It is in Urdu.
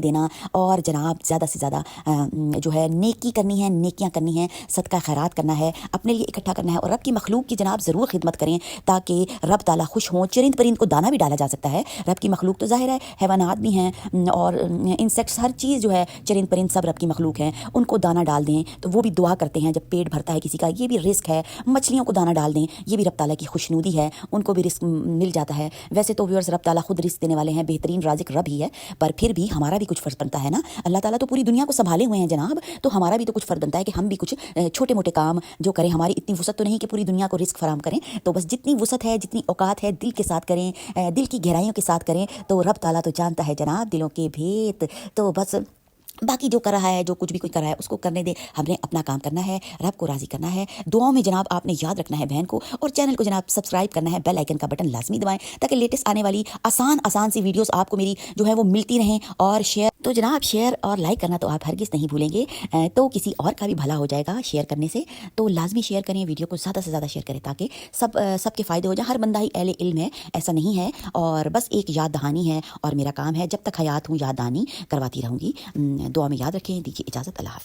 دینا اور جناب زیادہ سے زیادہ جو ہے نیکی کرنی ہے، نیکیاں کرنی ہیں، صدقہ خیرات کرنا ہے، اپنے لیے اکٹھا کرنا ہے اور رب کی مخلوق کی جناب ضرور خدمت کریں تاکہ رب تعالیٰ خوش ہوں۔ چرند پرند کو دانہ بھی ڈالا جا سکتا ہے، رب کی مخلوق تو ظاہر ہے حیوانات بھی ہیں اور انسیکٹس، ہر چیز جو ہے چرند پرند سب رب کی مخلوق ہیں، ان کو دانہ ڈال دیں تو وہ بھی دعا کرتے ہیں جب پیٹ بھرتا ہے کسی کا، یہ بھی رزق ہے۔ مچھلیوں کو دانہ ڈال دیں، یہ بھی رب تعالیٰ کی خوشنودی ہے، ان کو بھی رزق مل جاتا ہے۔ ویسے تو ویورز رب تعالیٰ خود رزق دینے والے ہیں، بہترین رازق رب ہی ہے، پر پھر بھی ہمارا بھی کچھ فرض بنتا ہے نا۔ اللہ تعالیٰ تو پوری دنیا کو سنبھالے ہوئے ہیں جناب، تو ہمارا بھی تو کچھ فرض بنتا ہے کہ ہم بھی کچھ چھوٹے موٹے کام جو کریں۔ ہماری اتنی وسعت تو نہیں کہ پوری دنیا کو رزق فراہم کریں، تو بس جتنی وسعت ہے، جتنی اوقات ہے، دل کے ساتھ کریں، دل کی گہرائیوں کے ساتھ کریں، تو رب تعالیٰ تو جانتا ہے جناب دلوں کے بھیت۔ تو بس باقی جو کر رہا ہے، جو کچھ بھی کوئی کر رہا ہے، اس کو کرنے دے، ہم نے اپنا کام کرنا ہے، رب کو راضی کرنا ہے۔ دعاؤں میں جناب آپ نے یاد رکھنا ہے بہن کو، اور چینل کو جناب سبسکرائب کرنا ہے، بیل آئیکن کا بٹن لازمی دبائیں تاکہ لیٹسٹ آنے والی آسان سی ویڈیوز آپ کو میری جو ہے وہ ملتی رہیں۔ اور شیئر تو جناب شیئر اور لائک کرنا تو آپ ہرگز نہیں بھولیں گے، تو کسی اور کا بھی بھلا ہو جائے گا شیئر کرنے سے، تو لازمی شیئر کریں، ویڈیو کو زیادہ سے زیادہ شیئر کریں تاکہ سب کے فائدے ہو جائیں۔ ہر بندہ ہی اہل علم ہے، ایسا نہیں ہے، اور بس ایک یاد دہانی ہے، اور میرا کام ہے جب تک حیات ہوں یاد دہانی کرواتی رہوں گی۔ دعا میں یاد رکھیں، دیجیے اجازت، اللہ حافظ۔